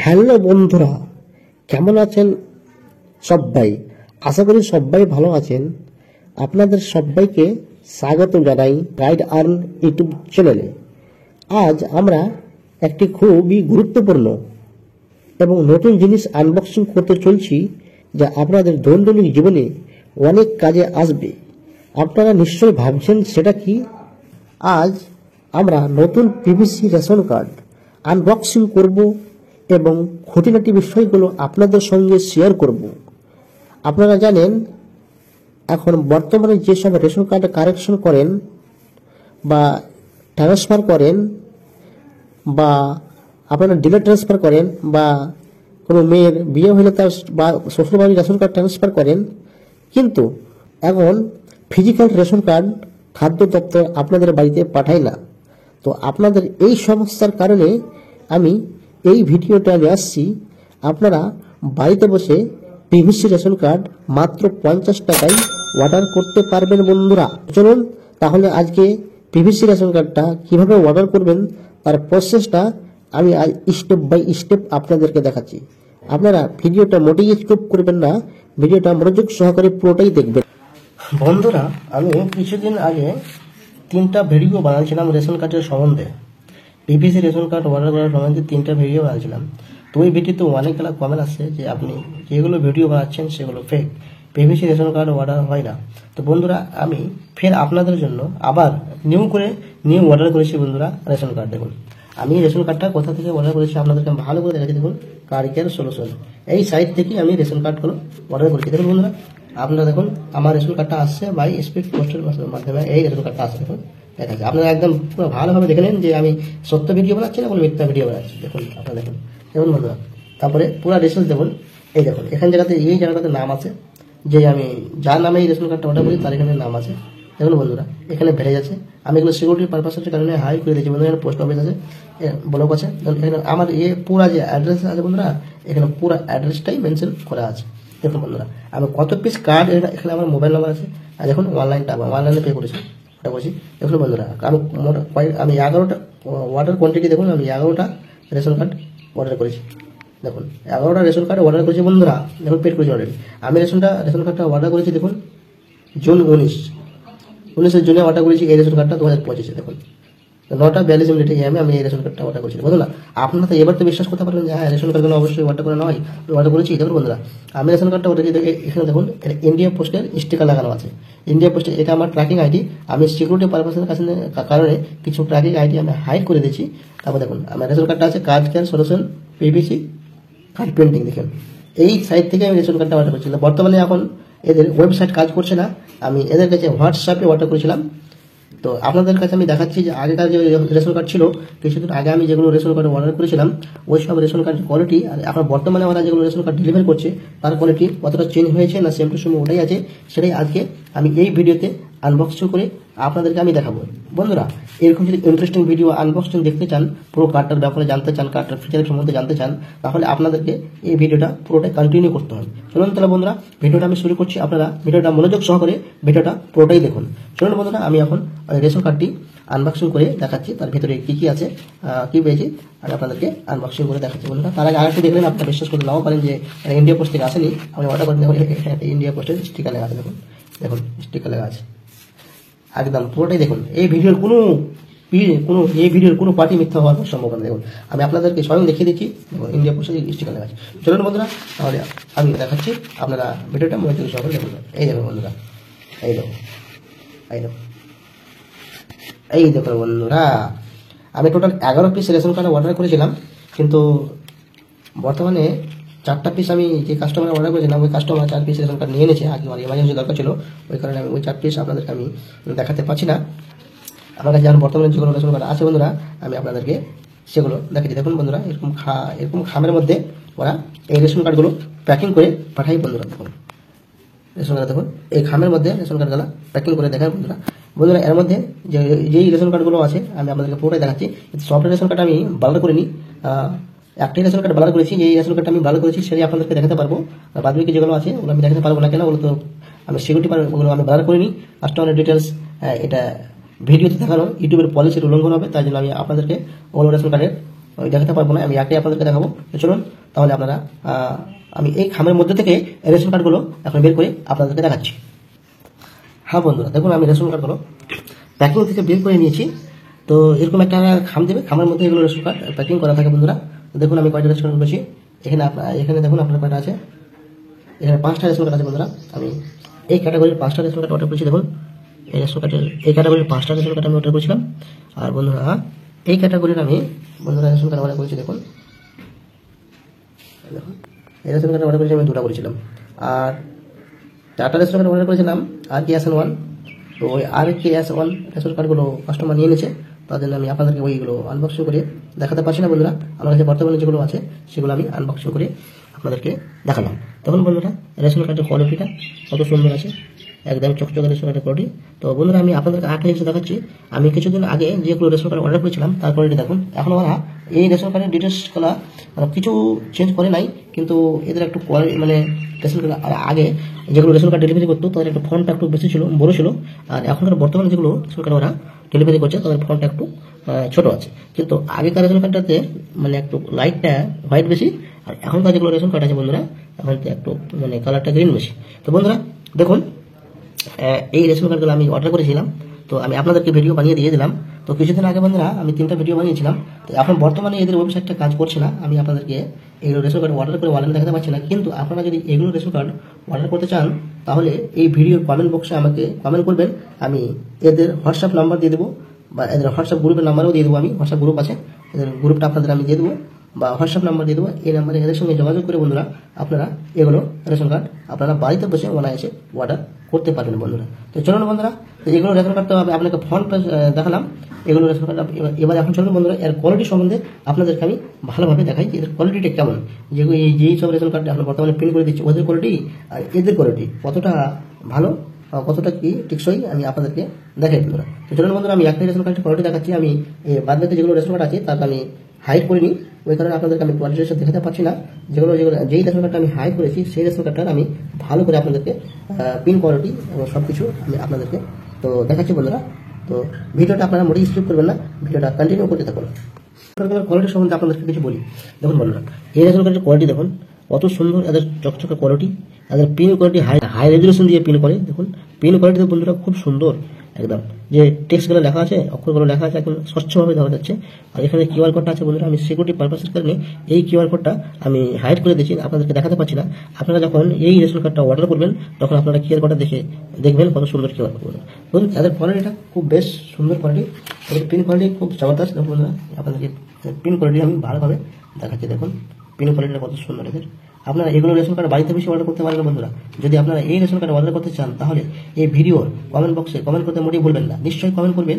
Hello বন্ধুরা, কেমন আছেন সবাই? আশা করি সবাই ভালো আছেন। আপনাদের সবাইকে স্বাগত জানাই গাইড আর্ন ইউটিউব চ্যানেলে। আজ আমরা একটি খুবই গুরুত্বপূর্ণ এবং নতুন জিনিস আনবক্সিং করতে চলছি, যা আপনাদের দৈনন্দিন জীবনে অনেক কাজে আসবে। আপনারা নিশ্চয়ই ভাবছেন সেটা কি? আজ আমরা নতুন পিভিসি রেশন কার্ড আনবক্সিং করব এবং খুঁটিনাটি বিষয়গুলো আপনাদের সঙ্গে শেয়ার করব। আপনারা জানেন, এখন বর্তমানে যেসব রেশন কার্ড কারেকশন করেন বা ট্রান্সফার করেন বা আপনারা ডিলে ট্রান্সফার করেন বা কোনো মেয়ের বিয়ে হলে তার বা শ্বশুরবাড়ির রেশন কার্ড ট্রান্সফার করেন, কিন্তু এখন ফিজিক্যাল রেশন কার্ড খাদ্য দপ্তর আপনাদের বাড়িতে পাঠায় না। তো আপনাদের এই সমস্যার কারণে আমি এই ভিডিওটা নিয়ে আসছি। আপনারা বাড়িতে বসে পিভিসি রেশন কার্ড মাত্র 50 টাকায় অর্ডার করতে পারবেন বন্ধুরা। চলুন তাহলে আজকে পিভিসি রেশন কার্ডটা কিভাবে অর্ডার করবেন তার প্রসেসটা আমি আজ স্টেপ বাই স্টেপ আপনাদেরকে দেখাচ্ছি। আপনারা ভিডিওটা মোটেই স্কিপ করবেন না, ভিডিওটা মনোযোগ সহকারে পুরোটাই দেখবেন। বন্ধুরা, আমি কিছুদিন আগে 3টা ভিডিও বানাচ্ছিলাম রেশন কার্ডের সম্বন্ধে। পিভিসি রেশন কার্ড অর্ডার করার সম্বন্ধে 3টা ভিডিও বানাচ্ছিলাম। তো ওই ভিডিওতে অনেকগুলো কমেন্ট আসছে যে আপনি যেগুলো ভিডিও বানাচ্ছেন সেগুলো fake, PVC ration card order হয় না। তো বন্ধুরা, আমি ফের আপনাদের জন্য আবার নিউ অর্ডার করেছি বন্ধুরা রেশন কার্ড। দেখুন আমি রেশন কার্ডটা কোথা থেকে অর্ডার করেছি আপনাদেরকে ভালো করে দেখাচ্ছি। দেখুন কার্ড কেয়ার সলিউশন, এই সাইট থেকে আমি রেশন কার্ডগুলো অর্ডার করেছি। দেখুন বন্ধুরা, আপনারা দেখুন আমার রেশন কার্ডটা আসছে বাই স্পিড পোস্টের মাধ্যমে। এই রেশন কার্ডটা আসছে, দেখুন দেখা যাচ্ছে। আপনারা একদম পুরো ভালোভাবে দেখে নেন যে আমি সত্য ভিডিও বানাচ্ছি না কোনো মিথ্যা ভিডিও বানাচ্ছি। দেখুন আপনারা দেখুন বন্ধুরা, তারপরে পুরো ডিটেলস দেখুন। এই দেখুন এখানে এই জায়গাটাতে নাম আছে, যে আমি যার নামে এই রেশন কার্ডটা অর্ডার করি তার এখানে নাম আছে। দেখুন বন্ধুরা, এখানে বেড়ে যাচ্ছে। আমি এগুলো সিকিউরিটি পারপাসের কারণে হাই করে দিয়েছি বন্ধুরা। এখানে পোস্ট অফিস আছে, ব্লক আছে। এখানে আমার পুরা যে অ্যাড্রেস আছে বন্ধুরা, এখানে পুরো অ্যাড্রেসটাই মেনশন করা আছে। দেখুন বন্ধুরা, আমি কত পিস কার্ড, এখানে আমার মোবাইল নাম্বার আছে, আর দেখুন অনলাইনে পে করেছি, ওটা বলছি। দেখুন বন্ধুরা, আমি 11টা অর্ডার কোয়ান্টিটি, দেখুন আমি 11টা রেশন কার্ড অর্ডার করেছি। দেখুন 11টা রেশন কার্ড অর্ডার করেছি বন্ধুরা। দেখুন পেড করেছি অলরেডি। আমি রেশন কার্ডটা অর্ডার করেছি, দেখুন জুন 19 জুনে অর্ডার করেছি এই রেশন কার্ডটা 2025-এ। দেখুন 9:42 মিনিটে আমি এই রেশন কার্ডটা অর্ডার করেছি বন্ধুরা। আপনারা তো এবার তো বিশ্বাস করতে পারবেন যে হ্যাঁ রেশন কার্ডগুলো অবশ্যই অর্ডার করে নয়, অর্ডার করেছি। দেখুন বন্ধুরা, আমি রেশন কার্ডটা অর্ডার করেছি। এখানে দেখুন ইন্ডিয়া পোস্টের স্টিকার লাগানো আছে। ইন্ডিয়া পোস্টের এটা আমার ট্র্যাকিং আইডি। আমি সিকিউরিটি পারপাসের কারণে কিছু ট্র্যাকিং আইডি আমি হাইড করে দিয়েছি। তারপর দেখুন আমার রেশন কার্ডটা আছে card care solution PVC card printing. দেখুন এই সাইট থেকে আমি রেশন কার্ডটা অর্ডার করেছিলাম। বর্তমানে এখন এদের ওয়েবসাইট কাজ করছে না, আমি এদের কাছে হোয়াটসঅ্যাপে অর্ডার করেছিলাম। তো আপনাদের কাছে আমি দেখাচ্ছি যে আগেকার যে রেশন কার্ড ছিল, কিছুদিন আগে আমি যেগুলো রেশন কার্ড অর্ডার করেছিলাম ওই সব রেশন কার্ডের কোয়ালিটি আর এখন বর্তমানে ওরা যেগুলো রেশন কার্ড ডেলিভারি করছে তার কোয়ালিটি কতটা চেঞ্জ হয়েছে না সেম টু সেম ওটাই আছে, সেটাই আজকে আমি এই ভিডিওতে আনবক্সিং করে আপনাদেরকে আমি দেখাবো। বন্ধুরা, এরকম যদি ইন্টারেস্টিং ভিডিও আনবক্সিং দেখতে চান, পুরো কার্ডটার ব্যাপারে জানতে চান, কার্ডটার ফিচারের সম্বন্ধে জানতে চান, তাহলে আপনাদেরকে এই ভিডিওটা পুরোটাই কন্টিনিউ করতে হবে। চলুন তাহলে বন্ধুরা, ভিডিওটা আমি শুরু করছি। আপনারা ভিডিওটা মনোযোগ সহকারে ভিডিওটা পুরোটাই দেখুন। চলুন বন্ধুরা, আমি এখন রেশন কার্ডটি আনবক্সিং করে দেখাচ্ছি, তার ভিতরে কি কি আছে, কি পেয়েছি, আর আপনাদেরকে আনবক্সিং করে দেখাচ্ছি বন্ধুরা। তার আগে আরেকটু দেখলেন আপনারা বিশ্বাস করতে নাও পারেন যে ইন্ডিয়া পোস্ট থেকে আসেনি, আমি অর্ডার করে দেখুন ইন্ডিয়া পোস্টের স্টিকার লেখা আছে। দেখুন স্টিকার লেখা আছে একদম পুরোটাই। দেখুন এই ভিডিওর কোনো পার্টি মিথ্যা হওয়ার সম্ভব না। দেখুন আমি আপনাদেরকে স্বয়ং দেখিয়ে দিচ্ছি, দেখুন ইন্ডিয়া পোস্টের স্টিকার লেখা আছে। চলুন বন্ধুরা, তাহলে আমি দেখাচ্ছি, আপনারা ভিডিওটা মনোযোগ সহকারে দেখুন। এই দেখুন বন্ধুরা, এই দেখুন বন্ধুরা, আমি total 11 piece ration card order করেছিলাম, কিন্তু বর্তমানে 4টা পিস আমি যে কাস্টমার অর্ডার করেছিলাম ওই কাস্টমার 4 পিস রেশন কার্ড নিয়ে নিয়েছে। আগে আমার এমার্জেন্সি দরকার ছিল, ওই কারণে আমি ওই 4 পিস আপনাদেরকে আমি দেখাতে পারছি না। আমার কাছে এখন বর্তমানে যেগুলো রেশন কার্ড আছে বন্ধুরা, আমি আপনাদেরকে সেগুলো দেখাচ্ছি। দেখুন বন্ধুরা, এরকম খামের মধ্যে ওরা এই রেশন কার্ডগুলো প্যাকিং করে পাঠাই বন্ধুরা। দেখুন রেশন কার্ড, দেখুন এই খামের মধ্যে রেশন কার্ডগুলো প্যাকিং করে দেখায় বন্ধুরা। এর মধ্যে যেই রেশন কার্ডগুলো আছে আমি আপনাদেরকে পুরোটাই দেখাচ্ছি। সফট রেশন কার্ড আমি ব্লার করিনি, একটাই রেশন কার্ড ব্লার করেছি। এই রেশন কার্ডটা আমি ব্লার করেছি সেটাই আপনাদেরকে দেখাতে পারবো, আর বাদ বাকি যেগুলো আছে ওগুলো আমি দেখাতে পারবো না। কেন? ওগুলো তো আমি সিকিউরিটি ওগুলো আমি ব্লার করিনি। কাস্টমারের ডিটেলস এটা ভিডিওতে দেখানো ইউটিউবের পলিসির উল্লঙ্ঘন হবে, তাই জন্য আমি আপনাদেরকে ওগুলো রেশন কার্ডের দেখাতে পারবো না। আমি একটাই আপনাদেরকে দেখাবো। চলুন তাহলে আপনারা আমি এই খামের মধ্যে থেকে রেশন কার্ডগুলো এখন বের করে আপনাদেরকে দেখাচ্ছি। হ্যাঁ বন্ধুরা, দেখুন আমি রেশন কার্ডগুলো প্যাকিং থেকে বের করে নিয়েছি। তো এরকম একটা খাম দেবে, খামের মধ্যে এগুলো রেশন কার্ড প্যাকিং করা থাকে বন্ধুরা। তো দেখুন আমি কয়টা রেশন কার্ড করেছি, এখানে দেখুন আপনার কয়টা আছে, এখানে 5টা রেশন কার্ড আছে বন্ধুরা। আমি এই ক্যাটাগরির 5টা রেশন কার্ড অর্ডার করেছি। দেখুন এই রেশন কার্ডের এই ক্যাটাগরির 5টা রেশন কার্ড আমি অর্ডার করেছিলাম। আর বন্ধুরা এই ক্যাটাগরির আমি বন্ধুরা রেশন কার্ড অর্ডার করেছি। দেখুন এই রেশন কার্ড অর্ডার করেছি আমি 2টা করেছিলাম। আর 4টা রেশন কার্ড অর্ডার করেছিলাম RKS1। তো ওই RKS1 রেশন কার্ডগুলো কাস্টমার নিয়ে নিয়েছে, তার জন্য আমি আপনাদেরকে ওইগুলো আনবক্সিং করে দেখাতে পারছি না বন্ধুরা। আমার কাছে বর্তমানে যেগুলো আছে সেগুলো আমি আনবক্সিং করে আপনাদেরকে দেখালাম। তখন বন্ধুরা রেশন কার্ডের কোয়ালিটিটা কত সুন্দর আছে, একদম চকচকে রেশন কার্ডের কোয়ালিটি। তো বন্ধুরা আমি আপনাদেরকে আরেকটা জিনিস দেখাচ্ছি, আমি কিছুদিন আগে যেগুলো রেশন কার্ড অর্ডার করেছিলাম তার কোয়ালিটি দেখুন। এখন ওরা এই রেশন কার্ডের ডিটেলসগুলো কিছু চেঞ্জ করে নাই, কিন্তু এদের একটু কোয়ালিটি মানে রেশন কার্ড আগে যেগুলো রেশন কার্ড ডেলিভারি করতো তাদের একটু ফন্টটা একটু বেশি ছিল, বড় ছিল। আর এখনকার বর্তমানে যেগুলো রেশন কার্ড ওরা ডেলিভারি করছে তাদের ফন্টটা একটু ছোট আছে। কিন্তু আগেকার রেশন কার্ডটাতে মানে একটু লাইটটা হোয়াইট বেশি, আর এখনকার যেগুলো রেশন কার্ড আছে বন্ধুরা এখন একটু মানে কালারটা গ্রিন বেশি। তো বন্ধুরা দেখুন এই রেশন কার্ডগুলো আমি অর্ডার করেছিলাম, তো আমি আপনাদেরকে ভিডিও বানিয়ে দিয়ে দিলাম। তো কিছুদিন আগে বন্ধুরা আমি 3টা ভিডিও বানিয়েছিলাম। তো এখন বর্তমানে এদের ওয়েবসাইটটা কাজ করছে না, আমি আপনাদেরকে এগুলো রেশন কার্ড অর্ডার করে অনলাইনে দেখাতে পারছি না। কিন্তু আপনারা যদি এগুলো রেশন কার্ড অর্ডার করতে চান তাহলে এই ভিডিওর কমেন্ট বক্সে আমাকে কমেন্ট করবেন, আমি এদের হোয়াটসঅ্যাপ নাম্বার দিয়ে দেবো বা এদের হোয়াটসঅ্যাপ গ্রুপের নাম্বারও দিয়ে দেবো। আমি হোয়াটসঅ্যাপ গ্রুপ আছে, এদের গ্রুপটা আপনাদের আমি দিয়ে দেবো বা হোয়াটসঅ্যাপ নাম্বার দিয়ে দেবো। এই নাম্বারে এদের সঙ্গে যোগাযোগ করে বন্ধুরা আপনারা এগুলো রেশন কার্ড আপনারা বাড়িতে বসে অনায়াসে অর্ডার করতে পারবেন বন্ধুরা। তো চলুন বন্ধুরা, এগুলো রেশন কার্ড তো আপনাকে ফ্রন্ট পেজ দেখালাম, এগুলো রেশন কার্ড এবার এখন চলুন বন্ধুরা এর কোয়ালিটি সম্বন্ধে আপনাদেরকে আমি ভালোভাবে দেখাই এদের কোয়ালিটিটা কেমন। যেগুলো যেই সব রেশন কার্ড আমরা বর্তমানে প্রিন্ট করে দিচ্ছি ওদের কোয়ালিটি আর এদের কোয়ালিটি কতটা ভালো কতটা কি টিকসই আমি আপনাদেরকে দেখাই বন্ধুরা। তো চলুন বন্ধুরা আমি একটাই রেশন কার্ডের কোয়ালিটি দেখাচ্ছি। আমি বাদ বাকি যেগুলো রেশন কার্ড আছে তার আমি হাইড করিনি, ওই কারণে আপনাদেরকে আমি কোয়ালিটির সাথে দেখাতে পারছি না। যেই রেশন কার্ডটা আমি হাইড করেছি সেই রেশন কার্ডটা আমি ভালো করে আপনাদেরকে পিন কোয়ালিটি এবং সব কিছু আমি আপনাদেরকে তো দেখাচ্ছি বন্ধুরা। তো ভিডিওটা আপনারা মোটেই স্কিপ করবেন না, ভিডিওটা কন্টিনিউ করতে থাকুন। কোয়ালিটি সম্বন্ধে আপনাদেরকে কিছু বলি। দেখুন বন্ধুরা এই রেশন কার্ডের কোয়ালিটি দেখুন কত সুন্দর, এদের চকচকে কোয়ালিটি, এদের পিন কোয়ালিটি হাই রেজুলেশন দিয়ে পিন করে। দেখুন পিন কোয়ালিটি বন্ধুরা খুব সুন্দর, একদম যে টেক্সটগুলো লেখা আছে অক্ষরগুলো লেখা আছে একদম স্বচ্ছভাবে দেখা যাচ্ছে। আর এখানে কিউআর কোডটা আছে বন্ধুরা, আমি সিকিউরিটি পারপাসের কারণে এই কিউআর কোডটা আমি হাইড করে দিয়েছি, আপনাদেরকে দেখাতে পারছি না। আপনারা যখন এই রেশন কার্ডটা অর্ডার করবেন তখন আপনারা কিউআর কোডটা দেখে দেখবেন কত সুন্দর কিউআর কোড। দেখুন এদের কোয়ালিটিটা খুব বেশ সুন্দর কোয়ালিটি, এদের পিন কোয়ালিটি খুব জবরদস্ত। দেখুন বন্ধুরা আপনাদেরকে পিন কোয়ালিটি আমি ভালোভাবে দেখাচ্ছি। দেখুন পিন কোয়ালিটিটা কত সুন্দর এদের। আপনারা এগুলো রেশন কার্ড বাড়িতে বসে অর্ডার করতে পারবেন বন্ধুরা। যদি আপনারা এই রেশন কার্ড অর্ডার করতে চান তাহলে এই ভিডিওর কমেন্ট বক্সে কমেন্ট করতে মোটেই ভুলবেন না, নিশ্চয়ই কমেন্ট করবেন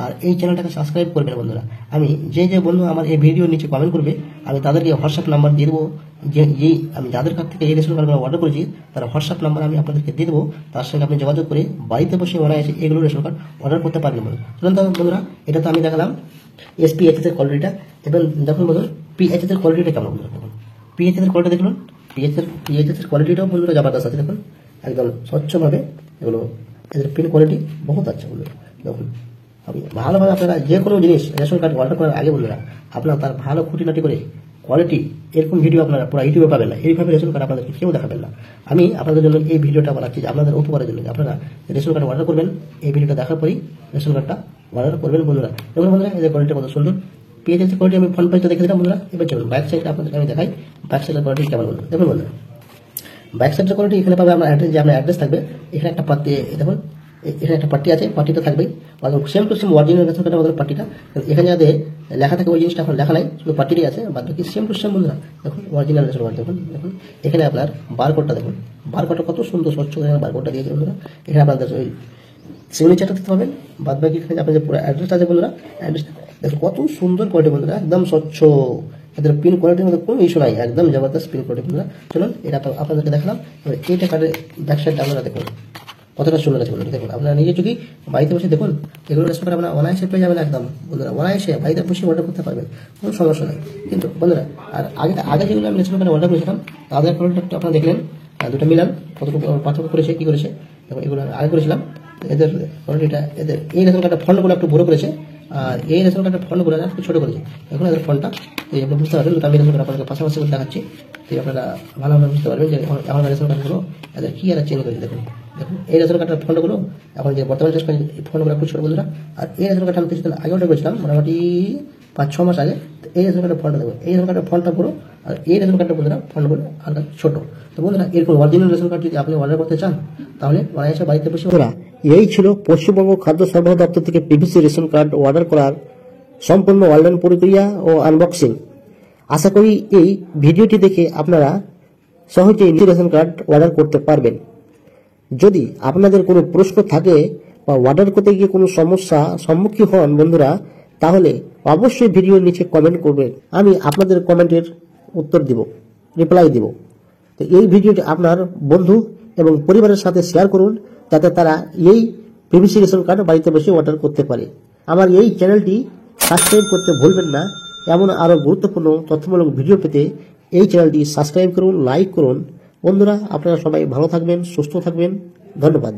আর এই চ্যানেলটাকে সাবস্ক্রাইব করবেন বন্ধুরা। আমি যে বন্ধু আমার এই ভিডিওর নিচে কমেন্ট করবে আমি তাদেরকে হোয়াটসঅ্যাপ নাম্বার দিয়ে দেবো, যেই আমি যাদের কাছ থেকে এই রেশন কার্ডগুলো অর্ডার করেছি তার হোয়াটসঅ্যাপ নাম্বার আমি আপনাদেরকে দিয়ে দেবো, তার সঙ্গে আপনি যোগাযোগ করে বাড়িতে বসে অনায়াসে এগুলো রেশন কার্ড অর্ডার করতে পারবেন বন্ধুরা। চলুন তো বন্ধুরা এটা তো আমি দেখালাম SPHS এর কোয়ালিটিটা, এবং দেখুন বন্ধুরা PHS এর কোয়ালিটিটা কেমন বন্ধুরা। দেখুন PHS এর কোয়ালিটি দেখুন, PHS এর কোয়ালিটিটাও বন্ধুরা জবরদস্ত আছে। দেখুন একদম স্বচ্ছভাবে এগুলো, এদের পিন কোয়ালিটি বহুত আছে বন্ধুরা। দেখুন আপনি ভালোভাবে আপনারা যে কোনো জিনিস রেশন কার্ড অর্ডার করার আগে বন্ধুরা আপনারা তার ভালো খুঁটিনাটি করে কোয়ালিটি এরকম ভিডিও আপনারা পুরো ইউটিউবে পাবেন না, এইভাবে রেশন কার্ড আপনাদেরকে কেউ দেখাবেন না। আমি আপনাদের জন্য এই ভিডিওটা বানাচ্ছি যে আপনাদের উপকারের জন্য, আপনারা রেশন কার্ড অর্ডার করবেন এই ভিডিওটা দেখার পরেই রেশন কার্ডটা অর্ডার করবেন বন্ধুরা। দেখুন বন্ধুরা এদের কোয়ালিটি কত সুন্দর, PHS কোয়ালিটি আমি ফ্রন্ট পেজটা দেখে দিলাম বন্ধুরা। এবার চলুন ব্যাক সাইডটা আপনাদেরকে আমি দেখাই ব্যাক সাইডের কোয়ালিটি কেমন বন্ধুরা। দেখুন বন্ধুরা ব্যাক সাইডের কোয়ালিটি এখানে পাবে আপনার অ্যাড্রেস, যে আপনার অ্যাড্রেস থাকবে এখানে একটা পার্টি, দেখুন এখানে একটা পার্টি আছে, পার্টিটা থাকবেই same to same original ration কার্ডের মধ্যে পার্টিটা, এখানে যাদের লেখা থাকে ওই জিনিসটা এখন লেখা নাই, শুধু পার্টিটাই আছে, বাদ বাকি সেম টু সেম বন্ধুরা। দেখুন অরিজিনাল রেশন কার্ড দেখুন, দেখুন এখানে আপনার বারকোডটা দেখুন, বারকোডটা কত সুন্দর স্বচ্ছ বারকোডটা দিয়েছে বন্ধুরা। এখানে আপনাদের ওই সিগনেচারটা দিতে পাবেন, বাদ বাকি এখানে আপনাদের পুরো অ্যাড্রেসটা আছে বন্ধুরা। অ্যাড্রেসটা দেখুন কত সুন্দর কোয়ালিটি বন্ধুরা, একদম স্বচ্ছ, এদের পিন কোয়ালিটির মধ্যে কোনো ইস্যু নাই, একদম জবরদস্ত পিন কোয়ালিটি বন্ধুরা। চলুন এটা আপনাদেরকে দেখালাম, এইটা কার্ডের ব্যাক সাইডটা আপনারা দেখুন কতটা সুন্দর আছে বন্ধুরা। দেখুন আপনারা নিজে যদি বাড়িতে বসে দেখুন এগুলো রেশন কার্ড আপনারা অনায়াসে পেয়ে যাবেন একদম বন্ধুরা, অনায়াসে বাড়িতে বসে অর্ডার করতে পারবেন, কোনো সমস্যা নেই। কিন্তু বন্ধুরা আর আগে যেগুলো আমি রেশন কার্ড অর্ডার করেছিলাম তাদের কোয়ালিটিটা আপনারা দেখলেন, দুটো মিলান কতটুকু পার্থক্য করেছে কী করেছে। এবং এগুলো আগে করেছিলাম এদের কোয়ালিটিটা, এদের এই রেশন কার্ডের ফন্টগুলো একটু বড় করেছে আর এই রেশন কার্ডের ফন্টগুলো একটু ছোটো করেছে। এখন এদের ফন্টটা এই আপনি বুঝতে পারবেন, আমি রেশন কার্ড আপনাদের পাশাপাশি করে দেখাচ্ছি, তো আপনারা ভালোভাবে বুঝতে পারবেন যে আমার রেশন কার্ডগুলো এদের কী এরা চেঞ্জ করেছে। দেখুন দেখুন এই রেশন কার্ডের ফন্টগুলো এখন যে বর্তমানে রেশন কার্ড ফন্টগুলো একটু ছোটো বন্ধুরা। আর এই রেশন কার্ডটা আমি কিছুদিন আগে অর্ডার করেছিলাম, মোটামুটি 5-6 মাস আগে। তো এই রেশন কার্ডের ফন্টটা দেখুন, এই রেশন কার্ডের ফন্টটা পুরো, আর এই রেশন কার্ডটা বন্ধুরা ফন্টগুলো আলাদা ছোটো। তো বন্ধুরা এরকম অরিজিনাল রেশন কার্ড যদি আপনি অর্ডার করতে চান তাহলে বাংলাদেশের বাড়িতে বসে। এই ছিল পশ্চিমবঙ্গ খাদ্য সরবরাহ দপ্তর থেকে পিভিসি রেশন কার্ড অর্ডার করার সম্পূর্ণ অনলাইন প্রক্রিয়া ও আনবক্সিং। আশা করি এই ভিডিওটি দেখে আপনারা সহজেই রেশন কার্ড অর্ডার করতে পারবেন। যদি আপনাদের কোনো প্রশ্ন থাকে বা অর্ডার করতে গিয়ে কোনো সমস্যা সম্মুখীন হন বন্ধুরা, তাহলে অবশ্যই ভিডিওর নিচে কমেন্ট করবেন, আমি আপনাদের কমেন্টের উত্তর দিব, রিপ্লাই দিব। তো এই ভিডিওটি আপনার বন্ধু এবং পরিবারের সাথে শেয়ার করুন, যাতে তারা এই পিভিসি রেশন কার্ড বাড়িতে বসে অর্ডার করতে পারে। আমার এই চ্যানেলটি সাবস্ক্রাইব করতে ভুলবেন না। এমন আরও গুরুত্বপূর্ণ তথ্যমূলক ভিডিও পেতে এই চ্যানেলটি সাবস্ক্রাইব করুন, লাইক করুন। বন্ধুরা আপনারা সবাই ভালো থাকবেন, সুস্থ থাকবেন। ধন্যবাদ।